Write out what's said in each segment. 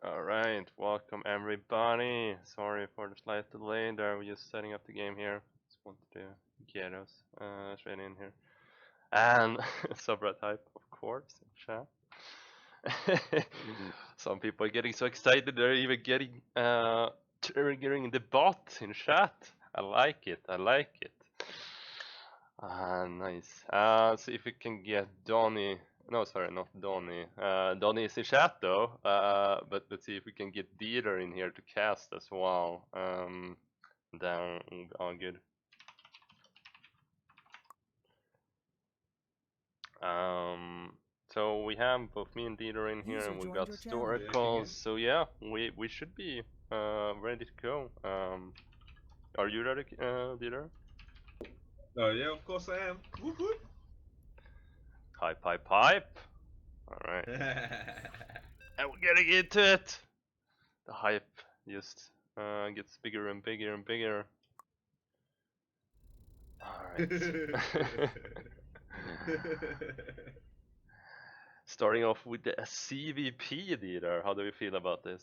Alright, welcome everybody. Sorry for the slight delay there, we're just setting up the game here. Just wanted to get us straight in here. And subred type, of course, chat. Some people are getting so excited they're even getting triggering the bot in chat. I like it, I like it. Nice. See if we can get Donny. No, sorry, not Donny. Donny is in chat though. But let's see if we can get Didar in here to cast as well. Then all good. So we have both me and Didar in here, and we got Storakles. So yeah, we should be ready to go. Are you ready, Didar? Yeah, of course I am. Woohoo! Hype, hype, hype. Alright. And we're getting into it! The hype just gets bigger and bigger and bigger. Alright. Starting off with the CVP Didar. How do you feel about this?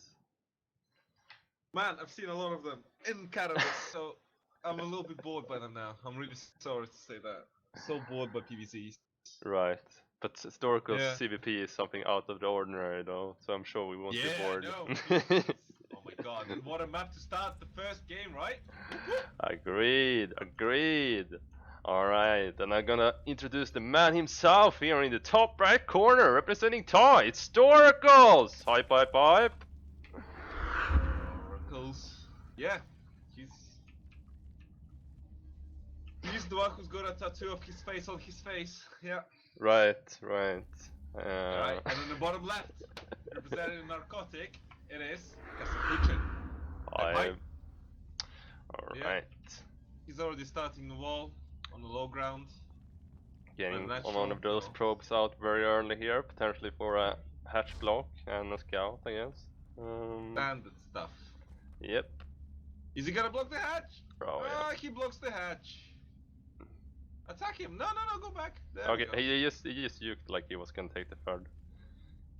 Man, I've seen a lot of them in cannabis, so I'm a little bit bored by them now. I'm really sorry to say that. So bored by PVCs. Right. But Storakles Yeah. CVP is something out of the ordinary though, so I'm sure we won't be bored. No. Oh my god, and what a map to start the first game, right? Agreed, agreed. Alright, and I'm gonna introduce the man himself here in the top right corner, representing Toy. It's Storakles! Hype, hype, hype. Storakles. Yeah, he's the one who's got a tattoo of his face on his face. Yeah. Right, right. Right, and in the bottom left, representing Narcotic, it is Casapuchin. Alright. Yeah. He's already starting the wall on the low ground. Getting one of those probes out very early here, potentially for a hatch block and a scout, I guess. Standard stuff. Yep. Is he gonna block the hatch? Oh, yeah. He blocks the hatch. Attack him! No, go back. There okay, he just juked like he was gonna take the third.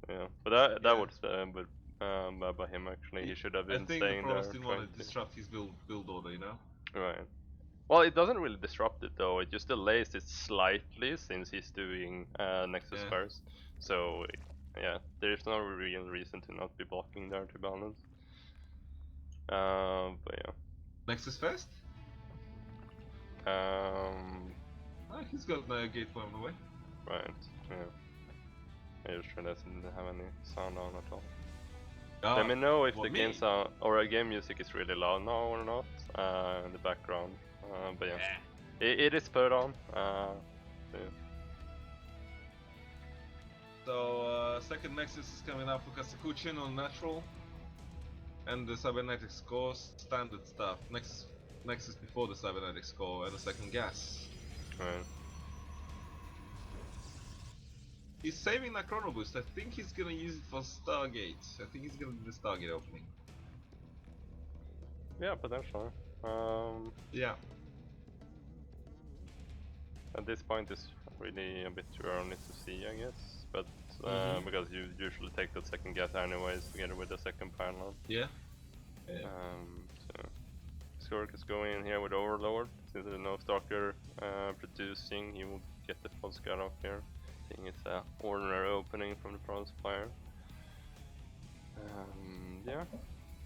Yeah, but that was by him actually. He should have been staying there. I think the Provost didn't want to disrupt his build order, you know? Right. Well, it doesn't really disrupt it though. It just delays it slightly since he's doing Nexus first. So yeah, there's no real reason to not be blocking there, to be honest. But yeah. Nexus first? He's got the gate on the way. Right, yeah. I just sure doesn't have any sound on at all. Let me know if the game sound or game music is really loud now or not in the background. But yeah, it is put on. Yeah. So second Nexus is coming up for Kasakuchin on natural, and the cybernetic scores standard stuff. Nexus before the cybernetic score and the second gas. Right. He's saving that chrono boost. I think he's gonna use it for Stargate. I think he's gonna do the Stargate opening. Yeah, potentially. Yeah. At this point, it's really a bit too early to see, I guess. But because you usually take the second gas anyways, together with the second panel. Yeah. So Skurk is going in here with Overlord. Since there's no Stalker producing, he will get the full scout off here. I think it's an ordinary opening from the Pro supplier. Yeah,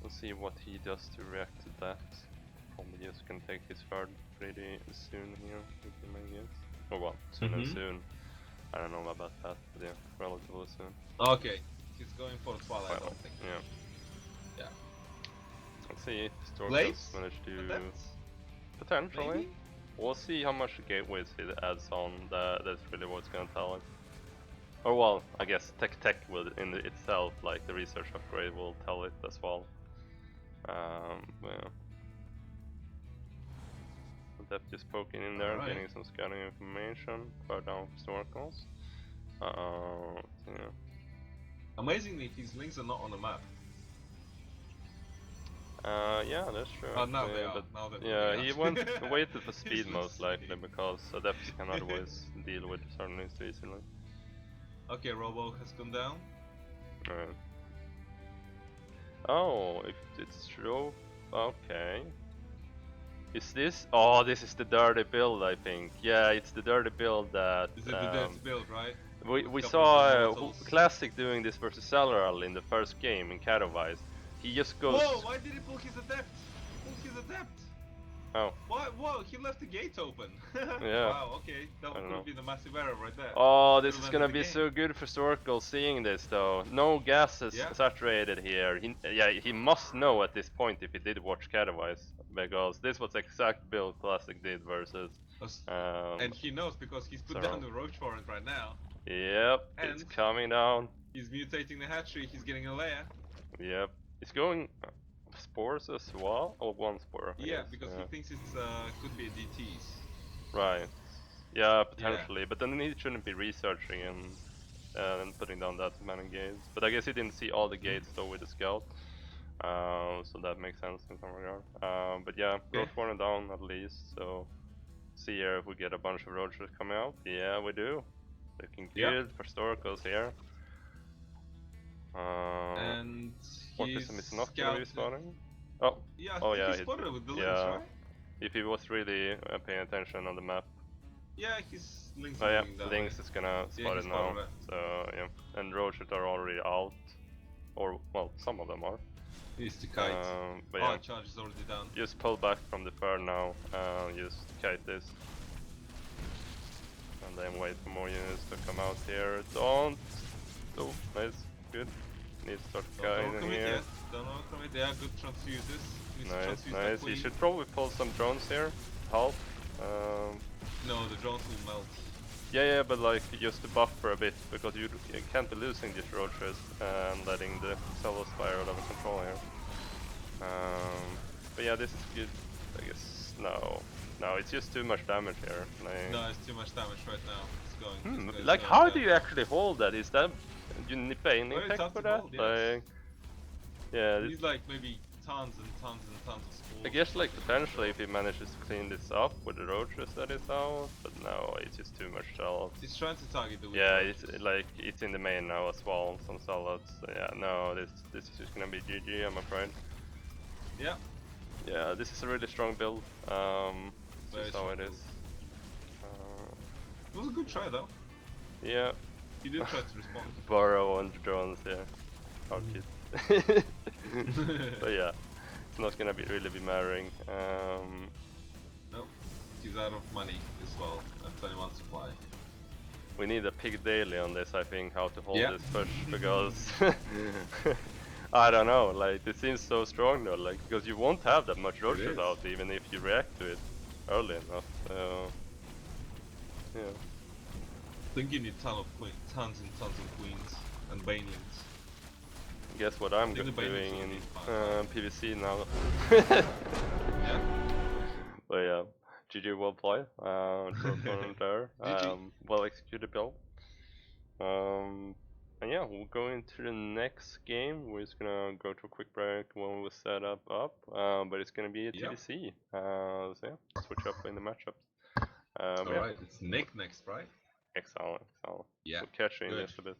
we'll see what he does to react to that. Probably just gonna take his third pretty soon here, I guess. Oh well, soon and soon. I don't know about that, but yeah, relatively soon. Okay, he's going for Twilight, I don't think. Yeah. Let's see if Storakles managed to... Potentially. Maybe? We'll see how much gateways it adds on, that's really what's gonna tell it. Or well, I guess tech will in itself, like the research upgrade will tell it as well. Yeah. Depth just poking in there, getting some scouting information, far down Storakles. Yeah. Amazingly, his links are not on the map. Yeah, that's true. Oh, now they are. Yeah, he waited for speed most likely, because Adepts cannot always deal with certain things too easily. Okay, Robo has gone down. Alright. Oh, if it's true, okay. Is this? Oh, this is the dirty build, I think. Yeah, it's the dirty build that. Is it the dirty build, right? We Couple saw of immortals. Classic doing this versus Zelkia in the first game in Katowice. He just goes. Whoa! Why did he pull his adept? Pull his adept. Oh. Why? Whoa! He left the gate open. Yeah. Wow. Okay, that would have been a massive error right there. Oh, this is gonna be so good for Storakles seeing this though. No gases saturated here. He must know at this point if he did watch Katowice, because this was exact build Classic did versus. And he knows because he's put down the roach warrant right now. Yep, and it's coming down. He's mutating the hatchery. He's getting a layer. Yep, he's going spores as well, or one spore. Yeah, because he thinks it's could be a DTs. Right. Yeah, potentially, but then he shouldn't be researching and putting down that many gates. But I guess he didn't see all the gates though with the scout, so that makes sense in some regard. But yeah, roach warrant down at least. So see here if we get a bunch of roaches coming out. Yeah, we do. Looking good for Storakles here. And Orchism is not gonna be spawning. Oh, yeah, yeah, he spotted with the links, right? If he was really paying attention on the map. Yeah, his links. Oh yeah, Lynx is gonna spot it now. So yeah, and roaches are already out, or well, some of them are. He's the kite. But yeah, charge is already done. Just pull back from the fur now. Just kite this, and then wait for more units to come out here. Don't. Oh, nice, good. Need to start kiting here. Don't overcommit. They are good transfuses. Nice. You should probably pull some drones here. Help. No, the drones will melt. Yeah, but like just to buffer a bit, because you can't be losing these roaches and letting the cells spiral out of control here. But yeah, this is good. I guess no, it's just too much damage here. No, it's too much damage right now. It's going. Like, how do you actually hold that? Is that you pay an impact for that? Hold, yes. Like, yeah. He's like maybe tons and tons and tons of spores. I guess like potentially if he manages to clean this up with the roaches that is out, but no, it's just too much cells. He's trying to target the weak roaches. It's like it's in the main now as well, some salads. So yeah, no, this is just gonna be GG, I'm afraid. Yeah. Yeah, this is a really strong build. This is how it is. It was a good try though. Yeah. He did try to respond. Burrow on the drones, yeah. How cute. But yeah, it's not gonna really be mattering. Nope. He's out of money as well. At 21 supply. We need a pig daily on this, I think, how to hold this push, because I don't know, like it seems so strong though, like because you won't have that much roaches out even if you react to it early enough. Yeah. I think you need tons and tons of queens and banelings. Guess what I'm doing in PvC now. Yeah. But yeah, GG well played. There. Well executed build. And yeah, we'll go into the next game. We're just gonna go to a quick break when we set up, but it's gonna be a TDC. So yeah, switch up in the matchups. Alright, it's Nick next, right? Excellent. Yeah. We'll catch you in just a bit.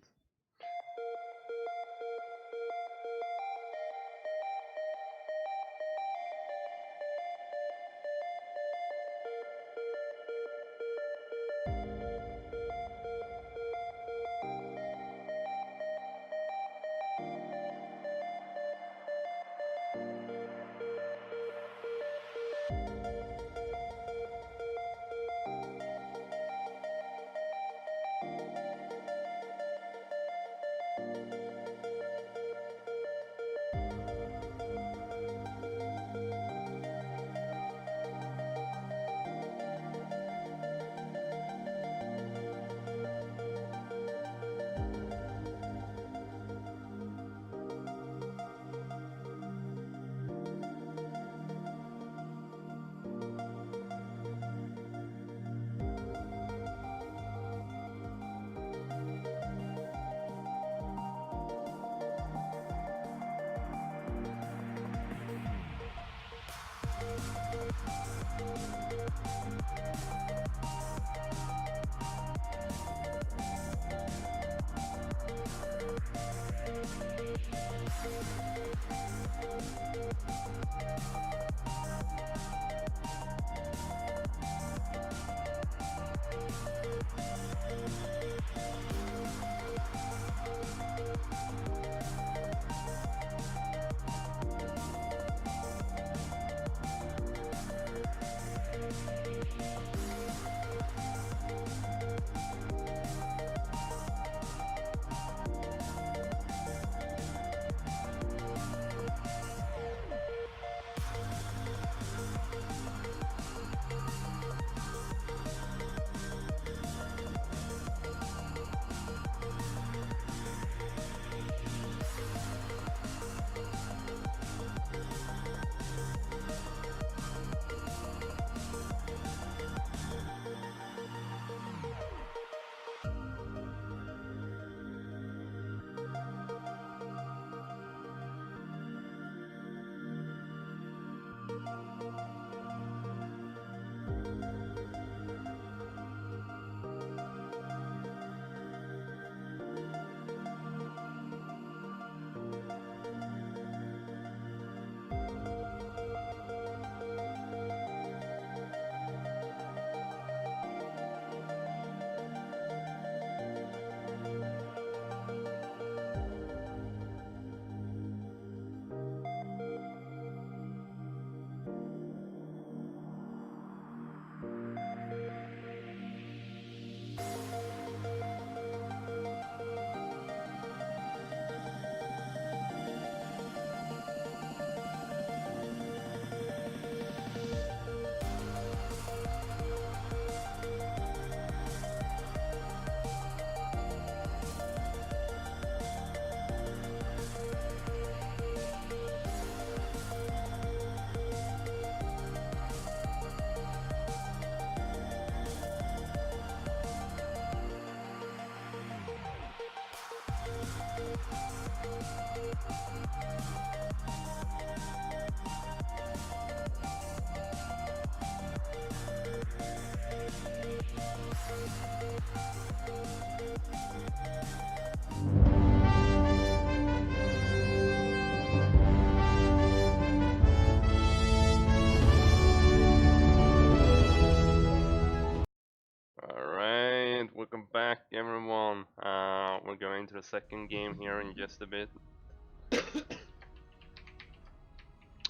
Welcome back, everyone. We're going to the second game here in just a bit.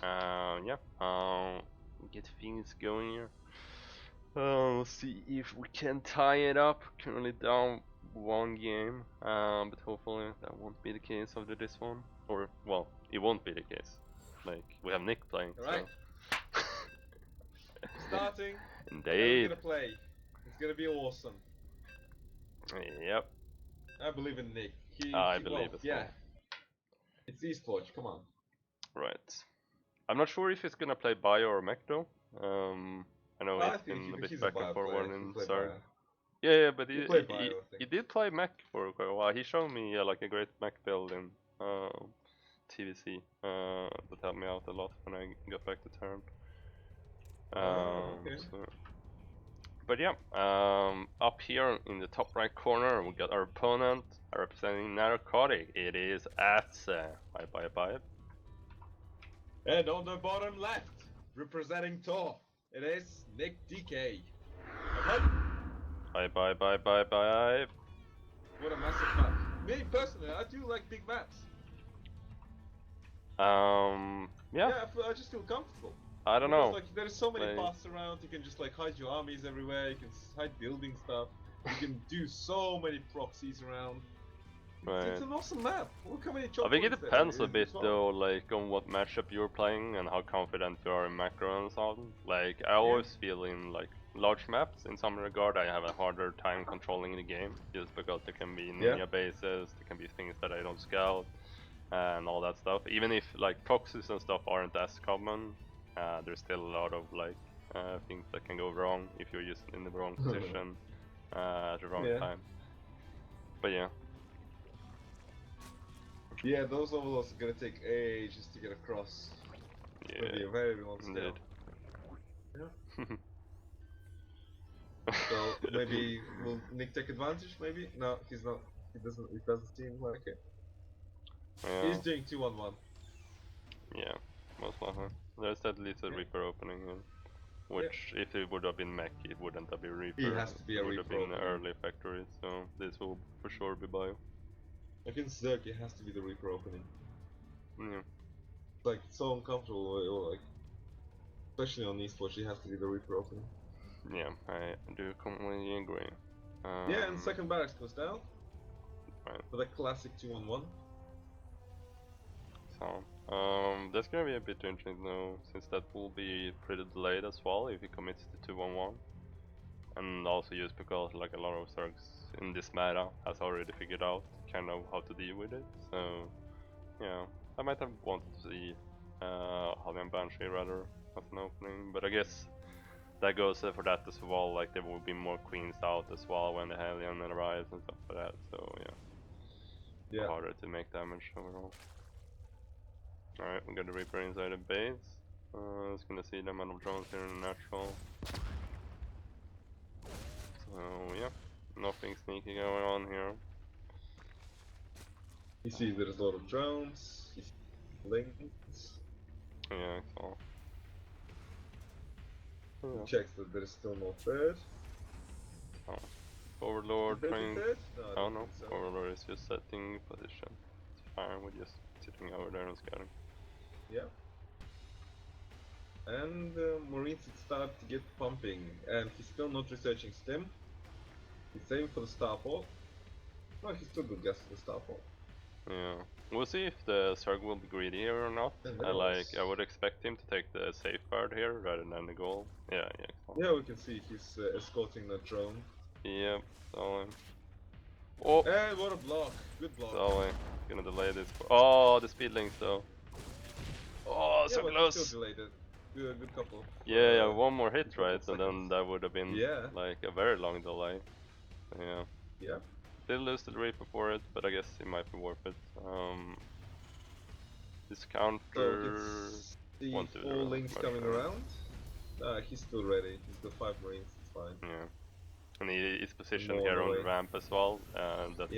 Yeah. Get things going here. Let's see if we can tie it up. Currently down one game, but hopefully that won't be the case after this one. Or, well, it won't be the case. Like, we have Nick playing. Alright. So. Starting. Indeed. I'm gonna play. It's gonna be awesome. Yep. I believe in Nick. I believe as well. It's esports, come on. Right. I'm not sure if he's gonna play bio or mech though. I know he's been a bit back and forward in start. Yeah, but he did play mech for quite a while. He showed me like a great mech build in TVC that helped me out a lot when I got back to turn. Okay. But yeah, up here in the top right corner we got our opponent representing Narcotic. It is Atze. Bye. And on the bottom left, representing Tor, it is NiicDK. Bye. What a massive map. Me personally, I do like big maps. Yeah. I just feel comfortable. I don't know. Like, there's so many paths around. You can just like hide your armies everywhere. You can hide building stuff. You can do so many proxies around. Right. It's an awesome map. Look how many I think it depends a bit though, like on what matchup you're playing and how confident you are in macro and so on. Like I always feel in like large maps, in some regard, I have a harder time controlling the game just because there can be ninja bases, there can be things that I don't scout, and all that stuff. Even if like proxies and stuff aren't as common, there's still a lot of like things that can go wrong if you're just in the wrong position at the wrong time. But yeah. Yeah, those overlords are gonna take ages to get across. It's gonna be a very long scale. Yeah. So maybe will Nick take advantage? Maybe no, he's not. It doesn't seem like it. Yeah. He's doing 2-on-1. Yeah, most likely. There's at least a Reaper opening, which if it would have been mech, it wouldn't have been Reaper. It has to be a Reaper. It would have been opening. early factory, so this will for sure be bio. Against Zelkia, it has to be the Reaper opening. Yeah. It's like so uncomfortable, or like, especially on esports, it has to be the Reaper opening. Yeah, I do completely agree. Yeah, and second barracks goes down. Right. For the classic 2-on-1. So, that's gonna be a bit interesting though, since that will be pretty delayed as well if he commits to 2-on-1. And also just because like a lot of Zergs in this meta has already figured out kind of how to deal with it. So yeah, I might have wanted to see Hellion Banshee rather as an opening, but I guess that goes for that as well. Like there will be more queens out as well when the Hellion arrives and stuff like that. So yeah, harder to make damage overall. Alright, we got the Reaper inside the base. It's gonna see the amount of drones here in the natural. So yeah, nothing sneaky going on here. You see there's a lot of drones, you see links. Yeah, so. He Yeah. checks that there is still no third. Oh. Overlord Is there trying. a third? No, I Oh don't no, think so. Overlord is just setting position. It's fine, we're just sitting over there and scouting. Yeah. And Marines start to get pumping, and he's still not researching Stim. He's saving for the starport. Well, he's still good guess for the starport. Yeah, we'll see if the Zerg will be greedy here or not. I would expect him to take the safeguard here rather than the goal. Yeah, yeah. Exactly. Yeah, we can see he's escorting the drone. Yep, so oh! And what a block! Good block. So gonna delay this. Oh, the speed links though. Oh, Yeah, so but close. he still delayed it. Good couple. Yeah, yeah, one more hit, right? And then that would have been yeah. like a very long delay. Yeah. Yeah. Did lose the Reaper for it, but I guess it might be worth it. This counter. So we can see 4 links coming around. He's still ready. He's got 5 Marines. It's fine. Yeah. And he is positioned here on the ramp as well, and that's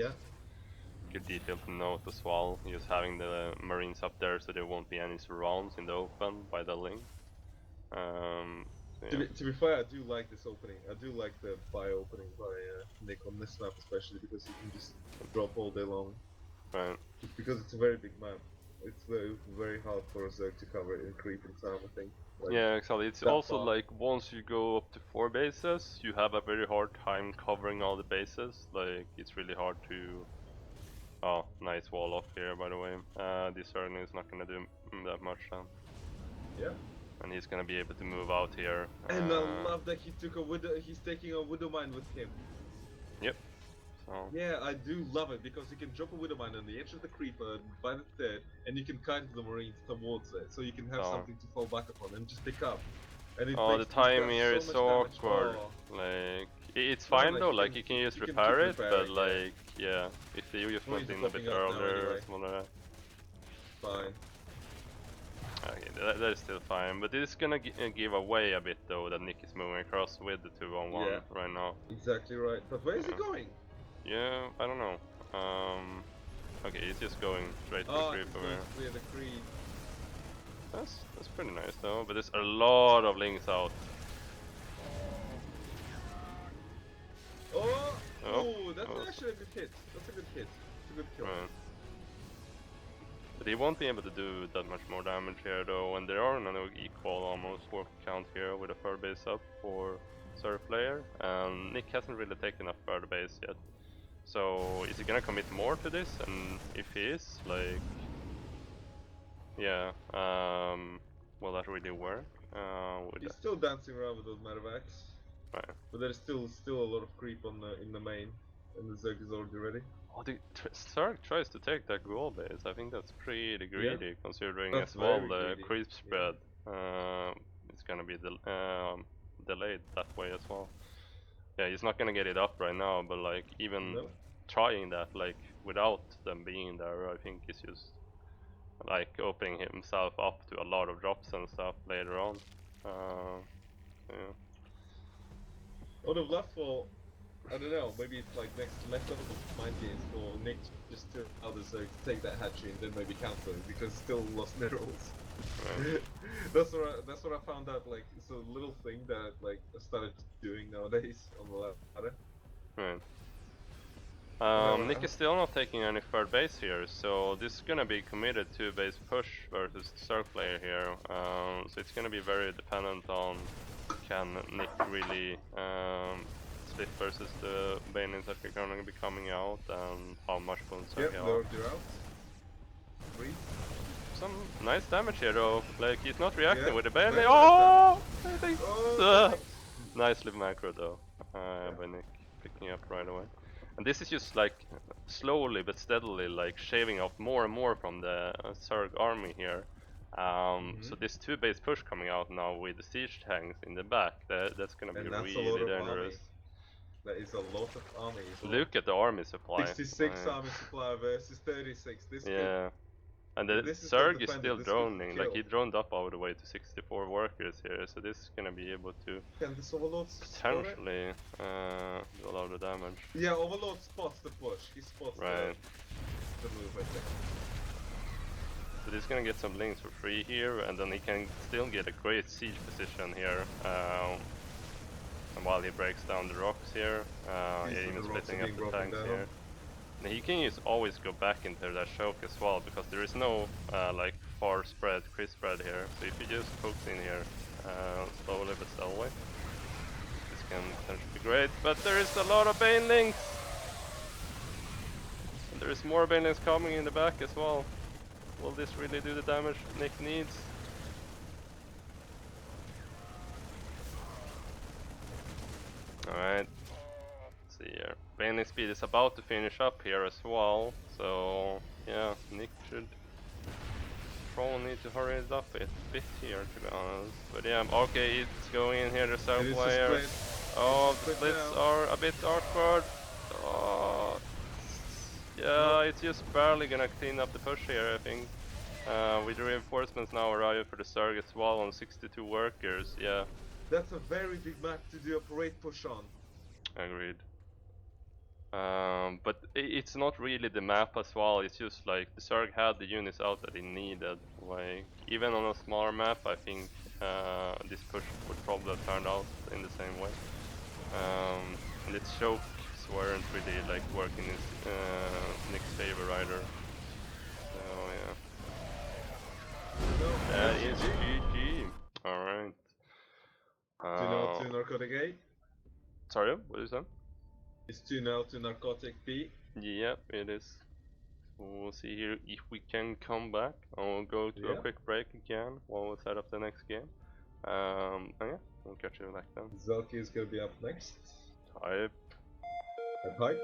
good detail to note as well. He is having the Marines up there so there won't be any surrounds in the open by the link. So yeah. To be fair, I do like this opening. I do like the fire opening by Nick on this map especially because you can just drop all day long. Right. Because it's a very big map. It's very hard for a Zerg to cover in creeping time, I think. Like, yeah, exactly. It's also like once you go up to 4 bases, you have a very hard time covering all the bases. Like it's really hard to. Oh, nice wall off here, by the way. This certainly is not gonna do that much then. Yeah. And he's gonna be able to move out here. And I love that he took a widow. He's taking a widow mine with him. Yep. So. Yeah, I do love it because you can drop a widow mine on the edge of the creeper by the third, and you can kite the Marines towards it, so you can have something to fall back upon and just pick up. And it the time here is so awkward. Like it's fine though. Like you can just repair it, but like yeah, if you just went in a bit earlier or something like that. Fine. Okay, that is still fine, but this is gonna give away a bit though that Nick is moving across with the 2-on-1 right now. Exactly right. But where is he going? Yeah, I don't know. Okay, he's just going straight to the creep over here. Clear the creep. That's pretty nice though, but there's a lot of links out. Oh, that's actually a good hit. That's a good hit. It's a good kill. Right. But he won't be able to do that much more damage here though, and there are an equal almost work count here with a third base up for Zerg player, and Nick hasn't really taken up third base yet. So is he gonna commit more to this? And if he is, like, yeah, will that really work? He's still dancing around with those medevacs. Right. But there's still a lot of creep on in the main, and the Zerg is already ready. Oh, the Zerg tries to take that goal base. I think that's pretty greedy, considering that's as well the creep spread. It's gonna be delayed that way as well. Yeah, he's not gonna get it up right now, but like even trying that, like without them being there, I think he's just like opening himself up to a lot of drops and stuff later on. Yeah. Would have left for, I don't know, maybe it's like next level of mind games for Nick just to others to take that hatchery and then maybe counter it because still lost minerals. Right. that's what I found out. Like it's a little thing that like I started doing nowadays on the ladder. Right. Nick is still not taking any third base here, so this is gonna be committed to base push versus the Zerg player here. So it's gonna be very dependent on can Nick really split versus the Banelings that are gonna be coming out and how much points are he out. Some nice damage here though, like he's not reacting with the Baneling. Oh! Nicely macro though, by Nick, picking up right away. And this is just like slowly but steadily like shaving off more and more from the Zerg army here. So this 2-base push coming out now with the siege tanks in the back, that's gonna be really dangerous. That is a lot of army. Look at the army supply. 66 army supply versus 36. This And the this is Zerg is self-defended, still this could droning, kill. like he droned up all the way to 64 workers here, so this is gonna be able to Can this Overlord potentially do a lot of damage. Yeah, Overlord spots the push. He spots Right. the move, I think. So he's gonna get some links for free here, and then he can still get a great siege position here. And while he breaks down the rocks here, even splitting up the tanks here. And he can always go back into that choke as well, because there is no like far spread, crisp spread here. So if he just pokes in here slowly but steadily, this can potentially be great. But there is a lot of banelings! And there is more banelings coming in the back as well. Will this really do the damage Nick needs? Alright, let's see here. Baneling speed is about to finish up here as well, so yeah, Nick should probably need to hurry it up a bit here, to be honest. But yeah, okay, it's going in here, the South player. Oh, the splits are a bit awkward. Oh, yeah, it's just barely gonna clean up the push here, I think. With the reinforcements now arriving for the Zerg as well on 62 workers, yeah. That's a very big map to do a parade push on. Agreed. But it's not really the map as well, it's just like the Zerg had the units out that it needed. Like, even on a smaller map, I think this push would probably have turned out in the same way. And its chokes weren't really like working in Nick's favor either. So yeah. That is GG. Alright. 2-0 to Narcotic A. Sorry, what is that? It's 2-0 to Narcotic B. Yep, it is. So we'll see here if we can come back. And we'll go to a quick break again while we set up the next game. And yeah, we'll catch you back then. Zelkia is gonna be up next. Hype. Hype.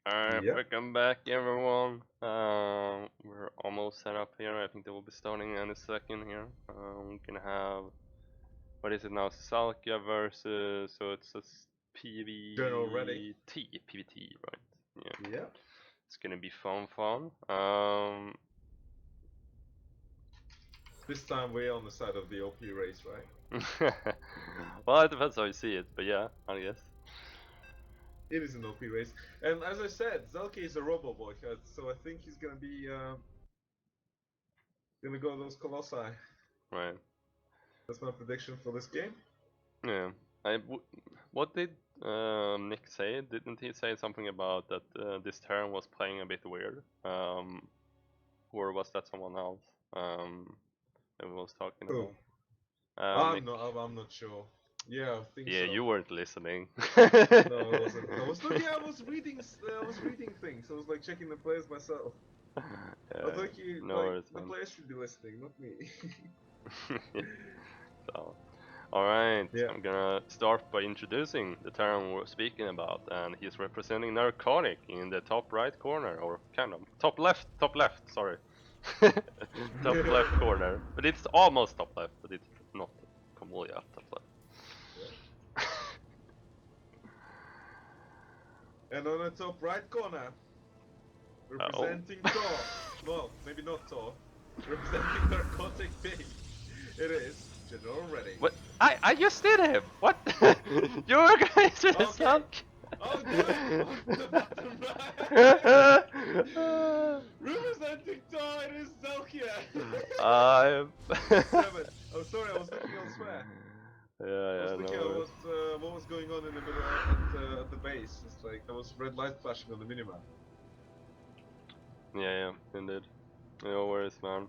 Alright, welcome back everyone. We're almost set up here. I think they will be starting in a second here. We're gonna have, what is it now? Zelkia versus, so it's a PVT, right? Yeah. It's gonna be fun. This time we're on the side of the OP race, right? Well, it depends how you see it, but yeah, I guess. It is an OP race. And as I said, Zelkia is a robo boy, so I think he's gonna be gonna go those Colossi. Right. That's my prediction for this game. Yeah. What did Nick say? Didn't he say something about that this turn was playing a bit weird? Or was that someone else that was talking about? I'm not sure. Yeah, I think so. Yeah, you weren't listening. No, I wasn't. I was reading things. I was like checking the players myself. I was like, the players should be listening, not me. So, Alright, Yeah. I'm gonna start by introducing the Terran we're speaking about, and he's representing Narcotic in the top right corner, or kind of top left, sorry. Top left corner, but it's almost top left, but it's not completely up top left. And on the top right corner, representing Thor. Well, maybe not Thor. Representing Narcotic Pig. It is General Redding. What? I just did him! What? You were going to the Zelkia! Oh, good! On the bottom right! Representing Thor, it is Zelkia! I'm Oh, sorry, I was looking elsewhere. Yeah, I was yeah, looking at what was going on in the middle at the base. It's like there was red light flashing on the minimap. yeah, indeed. No worries, man.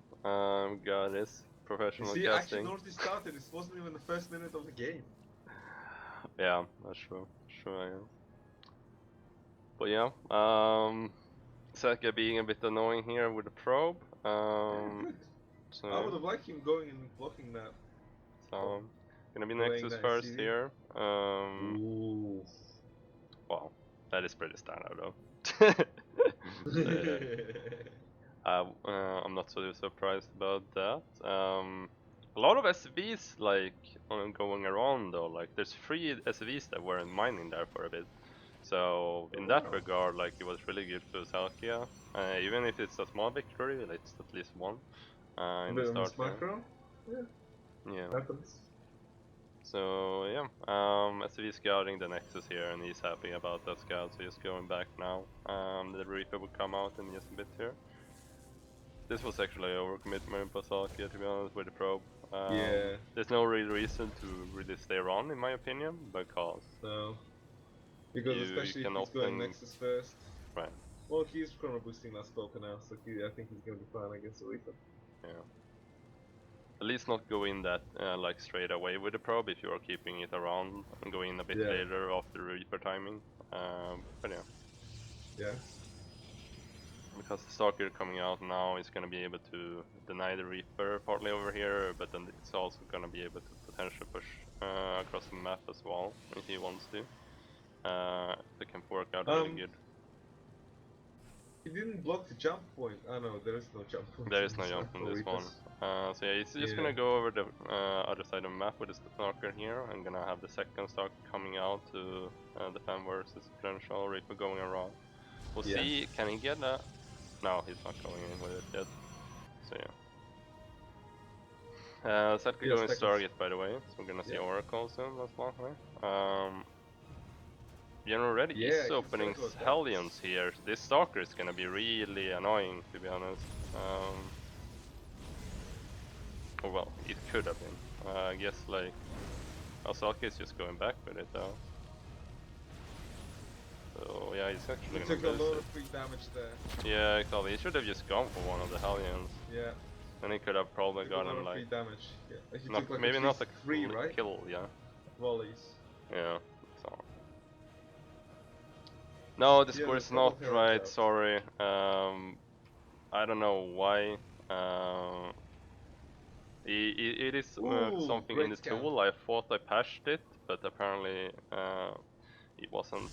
Got this. Professional You see, casting. actually, North started. This wasn't even the first minute of the game. Yeah, that's true. Sure, I am. But yeah, Zelkia being a bit annoying here with the probe. So I would have liked him going and blocking that. So gonna be Delaying Nexus that first CD. here. Ooh. Wow, that is pretty standard though. I'm not so surprised about that. A lot of SVs like going around though. Like there's 3 SVs that weren't mining there for a bit. So in that regard, like it was really good for Zelkia. Even if it's a small victory, it's at least one in the start here. Macro? Yeah. Happens. So yeah, SV scouting the Nexus here, and he's happy about that scout, so he's going back now. The Reaper will come out in just a bit here. This was actually overcommitment by Zelkia, to be honest, with the probe. Yeah. There's no real reason to really stay around, in my opinion, because especially if he's going Nexus first. Right. Well, he's chrono boosting last spoken now, so I think he's going to be fine against the Reaper. Yeah. At least not go in that like straight away with the probe if you are keeping it around and go in a bit later after Reaper timing. But yeah. Yeah. Because the Stalker coming out now is going to be able to deny the Reaper partly over here, but then it's also going to be able to potentially push across the map as well if he wants to. It can work out really good. He didn't block the jump point. Oh no, there is no jump point. There is no jump on this one. So yeah, he's just gonna go over the other side of the map with the Stalker here. I'm gonna have the second Stalker coming out to defend versus potential Reaper going around. We'll see, can he get that? No, he's not going in with it yet. So yeah. Zelkia going Stargate by the way, so we're gonna see Oracle soon as well, right? General Ready is opening Hellions here. This Stalker is gonna be really annoying, to be honest. Or well, it could have been. I guess like Zelkia is just going back with it though. So yeah, he's actually took a lot of free damage there. Yeah, exactly. He should have just gone for one of the Hellions. Yeah. And he could have probably gotten like free damage. Yeah. He not, took like maybe not a right? kill, yeah. Volleys. Yeah. So. No, the score is not right. Sorry. I don't know why. It is something in the tool. I thought I patched it, but apparently it wasn't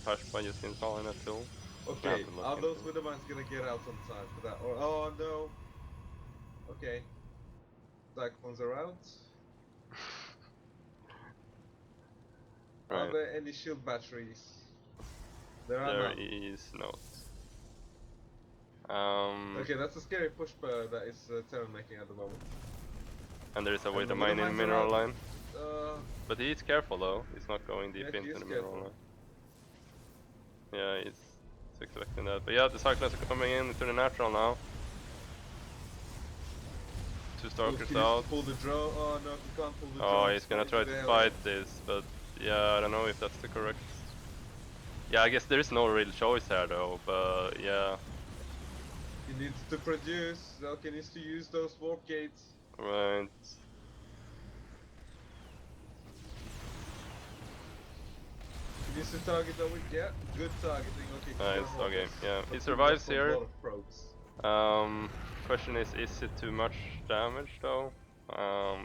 patched by just installing that tool. Okay, are those Withermans gonna get out on time for that? Or, oh no. Okay. Cyclones are out. Are there any shield batteries? There is not. Okay, that's a scary push that is Terran making at the moment. And there is a way to mine in mineral line. But he's careful though, he's not going deep into the mineral line. Yeah, he's expecting that. But yeah, the Cyclones are coming in into the natural now. 2 Stalkers out. Pull the drone. Oh no, he can't pull the drone. Oh, he's gonna try to fight this, but yeah, I don't know if that's the correct. Yeah, I guess there is no real choice here though, but yeah. He needs to produce. Zelkia needs to use those warp gates. Right. He needs to target the weak. Yeah, good targeting. Okay. Nice. Okay. Yeah, he survives here. Question is it too much damage though?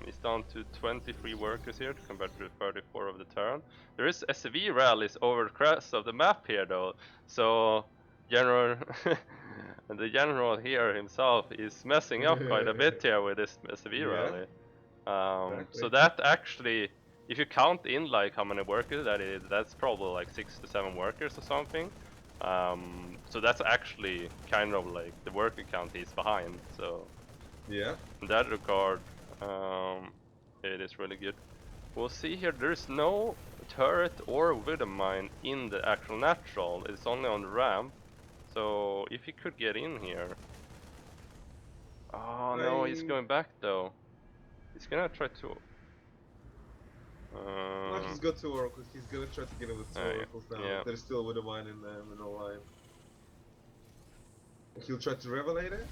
He's down to 23 workers here compared to the 34 of the Terran. There is SV rallies over the crest of the map here though, so General the General here himself is messing up quite a bit here with this SV rally. So that actually, if you count in like how many workers that is, that's probably like 6 to 7 workers or something. So that's actually kind of like the worker count he's behind. So yeah, in that regard, it is really good. We'll see here. There's no turret or widow mine in the actual natural. It's only on the ramp. So if he could get in here. Oh no, he's going back though. He's gonna try to. no, he's got 2 oracles. He's gonna try to get him with 2 oracles now. Yeah. There's still a widow mine in the middle line. He'll try to revelate it.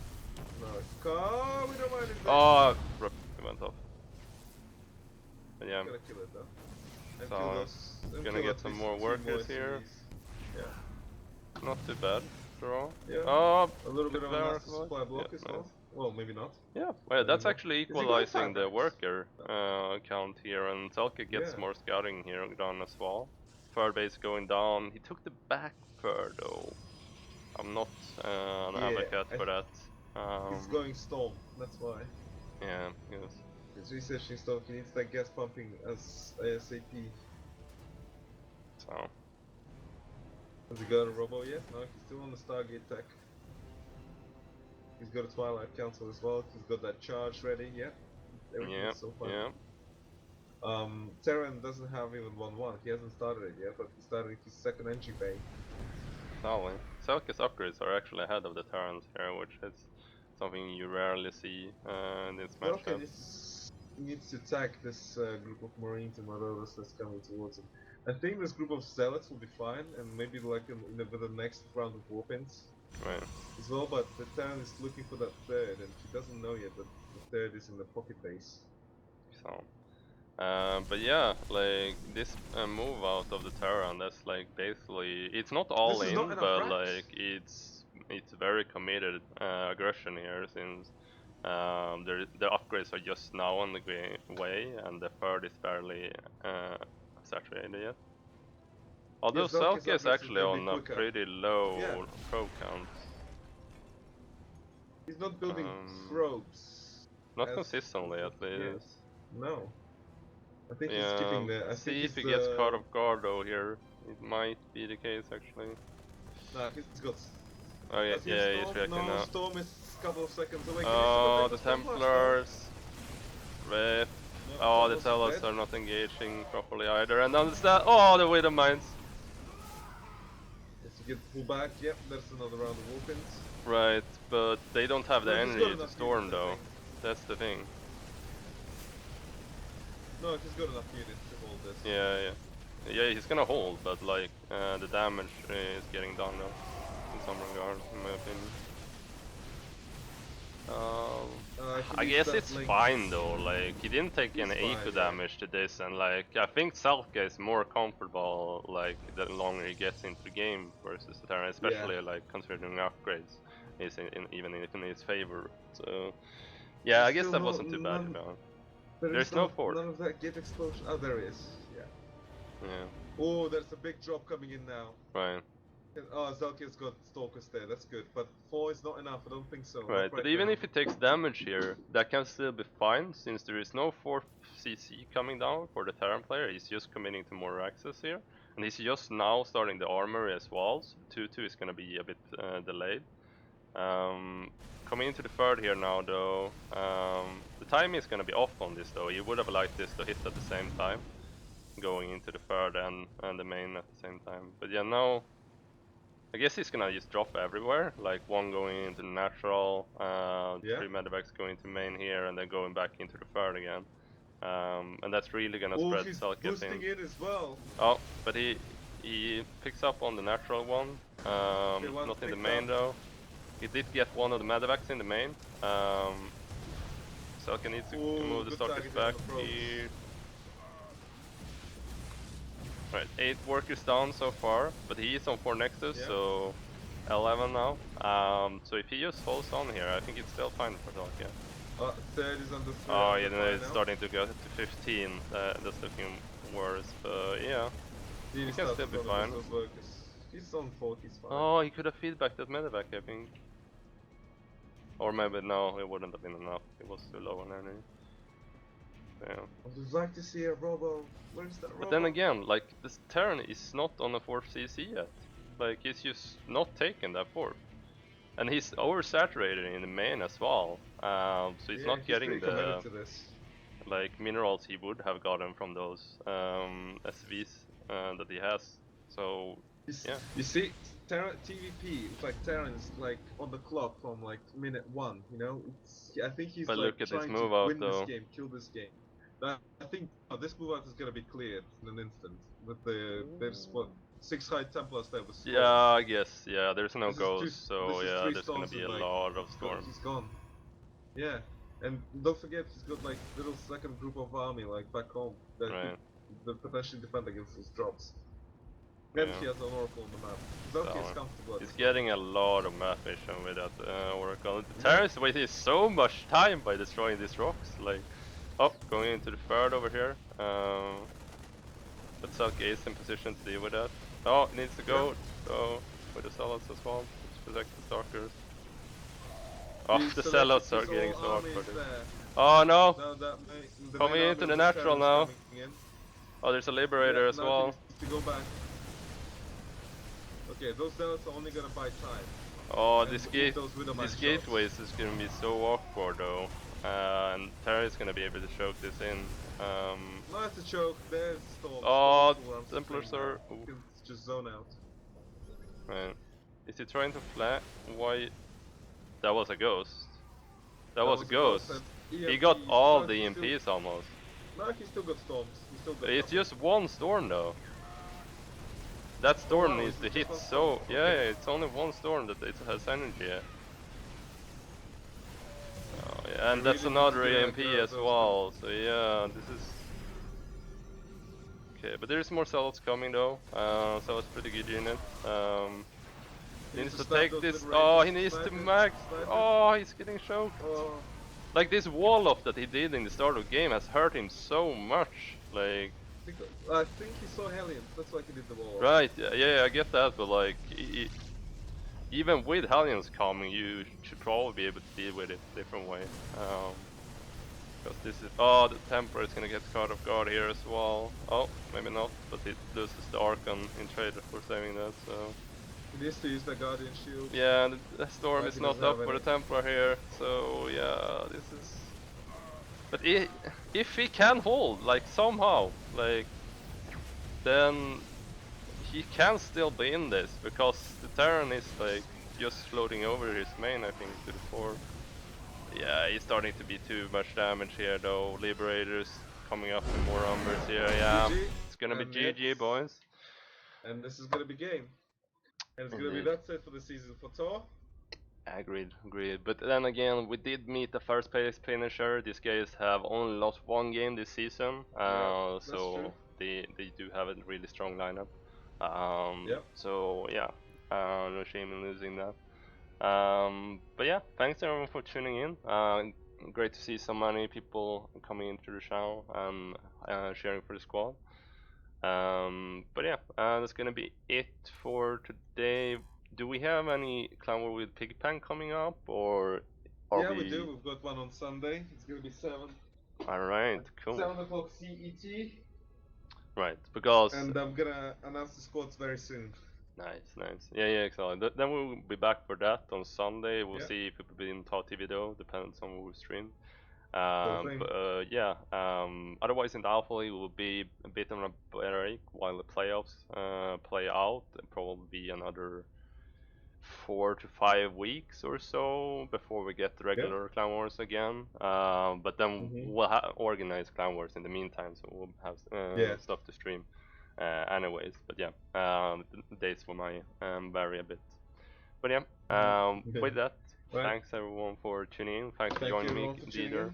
No, oh, widow mine is there. Oh, it went off. But yeah. Gonna kill it though. And So, kill those, gonna get some more workers here. Yeah. Not too bad, after all. Yeah. Oh, A little bit of a master Storakles. supply block Yeah, as well. nice. Well, maybe not. Yeah, well, that's actually Is he going equalizing the fast? worker count here, and Zelkia gets more scouting here done as well. Third base going down. He took the back third though. I'm not an advocate for that. He's going storm, that's why. Yeah, yes. He's researching storm. He needs that gas pumping as ASAP. So. Has he got a robo yet? No, he's still on the Stargate tech. He's got a Twilight Council as well. He's got that charge ready. Yeah. Everything's so far. Yeah. Terran doesn't have even 1-1. He hasn't started it yet, but he started his second entry bay. Solid. Zelkia's upgrades are actually ahead of the Terrans here, which is something you rarely see in this matchup. Okay, needs to attack this group of Marines and Marauders that's coming towards him. I think this group of Zealots will be fine, and maybe like with the next round of Warpins. Right. As well, but the Terran is looking for that third, and he doesn't know yet that the third is in the pocket base. So, but yeah, like this move out of the Terran, that's like basically, it's not all in, but like it's very committed aggression here, since the upgrades are just now on the way, and the third is barely saturated yet. Although Zelkia is actually on a pretty low probe count. He's not building probes. Not consistently, at least. No. I think he's skipping the... See if he gets caught off guard though here. It might be the case actually. Nah, he's got... Oh yeah, he's reacting now. Storm is a couple of seconds away. Oh, the Templars. Rip. Oh, the Zealots are not engaging properly either. And understand. Oh, the Widow Mines. Yes, you get pull back. Yep, there's another round of Warpins. Right, but they don't have the energy to storm though. That's the thing. No, he's got enough units to hold this. Yeah, he's gonna hold, but like the damage is getting done now, in some regard, in my opinion. I guess it's fine though, like he didn't take any eco damage to this, and like I think Zelkia is more comfortable like the longer he gets into the game versus the Terran, especially like considering upgrades is even in his favor. So yeah, I guess that wasn't too bad about. There's no fort. None of that gate explosion. Oh, there is. Yeah. Oh, there's a big drop coming in now. Right. Oh, Zelkia's got Stalkers there, that's good. But 4 is not enough, I don't think so. Right, but even if he takes damage here, that can still be fine, since there is no 4th CC coming down for the Terran player. He's just committing to more access here. And he's just now starting the armory as well, so 2-2 is gonna be a bit delayed. Coming into the third here now though, the timing is gonna be off on this though. You would have liked this to hit at the same time, going into the third and the main at the same time. But yeah, now I guess he's gonna just drop everywhere, like 1 going into the natural, 3 medevacs going to main here, and then going back into the third again. And that's really gonna spread Zelkia in. As well. Oh, but he picks up on the natural one, not in the main though. He did get one of the medevacs in the main. Zelkia needs to move the Storakles back here. Right, 8 workers down so far, but he is on 4 Nexus, so 11 now. So if he just holds on here, I think it's still fine for Zelkia. Third is under 3. Oh, under yeah, then 5 it's now. starting to go to 15. That's looking worse, but yeah. He can still be fine. He's on 4, he's fine. Oh, he could have feedbacked that medevac, I think. Or maybe no, it wouldn't have been enough. It was too low on energy. Yeah. I would like to see a Robo. Where's that Robo? But then again, like, this Terran is not on the 4th CC yet. Like, he's just not taking that 4th. And he's oversaturated in the main as well. So he's not getting the like minerals he would have gotten from those SVs that he has. So yeah. You see, TVP, it's like Terran's like on the clock from like minute 1. You know, I think he's But like look at trying this move to out win though. this game, kill this game. I think this move out is gonna be cleared in an instant. With there's what 6 high Templars there with storms. Yeah, I guess. Yeah, there's no This ghost, so yeah, there's gonna storms be a like, lot of storms. He's gone. Yeah, and don't forget he's got like little second group of army like back home that could potentially defend against those drops. And he has an oracle on the map. Zelkia is comfortable. He's getting a lot of map vision with that oracle. The Terrans wasted so much time by destroying these rocks. Like, oh, going into the third over here. But Zelkia is in position to deal with that. Oh, it needs to go. So with the zealots as well to protect the stalkers. Oh, the zealots are getting so awkward. Oh no! Coming into the natural now. Oh, there's a liberator as well. To go back. Okay, those zealots are only gonna buy time. Oh, this gateways is gonna be so awkward though. And Terra is gonna be able to choke this in. Not to choke, there's storms. Oh, Templars are... just zone out. Right. Is he trying to flat? Why? That was a ghost. That was a ghost. He got all the EMPs almost. No, he still got storms. It's just one storm though. That storm needs to hit so... Yeah, it's only one storm that it has energy yet. Oh, yeah, and that's another EMP as well, so yeah, this is... Okay, but there's more zealots coming though, so it's pretty good unit. He needs to take this... Oh, he needs to max... Oh, he's getting choked. Like this wall off that he did in the start of the game has hurt him so much, like... I think he saw Hellions, that's why he did the wall. Right, yeah, I get that, but like... Even with Hellions coming, you should probably be able to deal with it a different way. Because this is... Oh, the Temper is gonna get caught off guard here as well. Oh, maybe not, but it loses the Archon in trade for saving that, so... He needs to use the Guardian Shield. Yeah, the Storm is not up for the Templar here, so yeah, this is... But if he can hold, like somehow, like... Then... He can still be in this, because the Terran is like just floating over his main, I think, to the 4. Yeah, he's starting to be too much damage here though. Liberators coming up with more numbers here, yeah. GG. It's gonna be GG, boys. And this is gonna be game. And it's gonna be that's it for the season for Tor. Agreed. But then again, we did meet the first place finisher. These guys have only lost 1 game this season, so they do have a really strong lineup. So yeah, no shame in losing that. But yeah, thanks everyone for tuning in. Great to see so many people coming into the channel and sharing for the squad. But yeah, that's gonna be it for today. Do we have any Clan War with Pigpen coming up, or are we do. We've got one on Sunday. It's gonna be 7. Alright, cool. 7 o'clock CET. Right, because... And I'm gonna announce the squads very soon. Nice. Yeah, exactly. Then we'll be back for that on Sunday. We'll see if it will be in Top TV though, depends on who we stream. Otherwise in the Alpha League will be a bit of a break while the playoffs play out. It'll probably be another 4 to 5 weeks or so before we get the regular Clan Wars again. But then we'll organize Clan Wars in the meantime, so we'll have stuff to stream anyways. But yeah, the dates for my vary a bit. But yeah, with that, thanks everyone for tuning in. Thanks for joining me, Didar.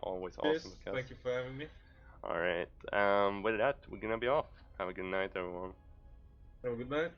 Always awesome. Thank you for having me. Alright, with that, we're gonna be off. Have a good night, everyone. Have a good night.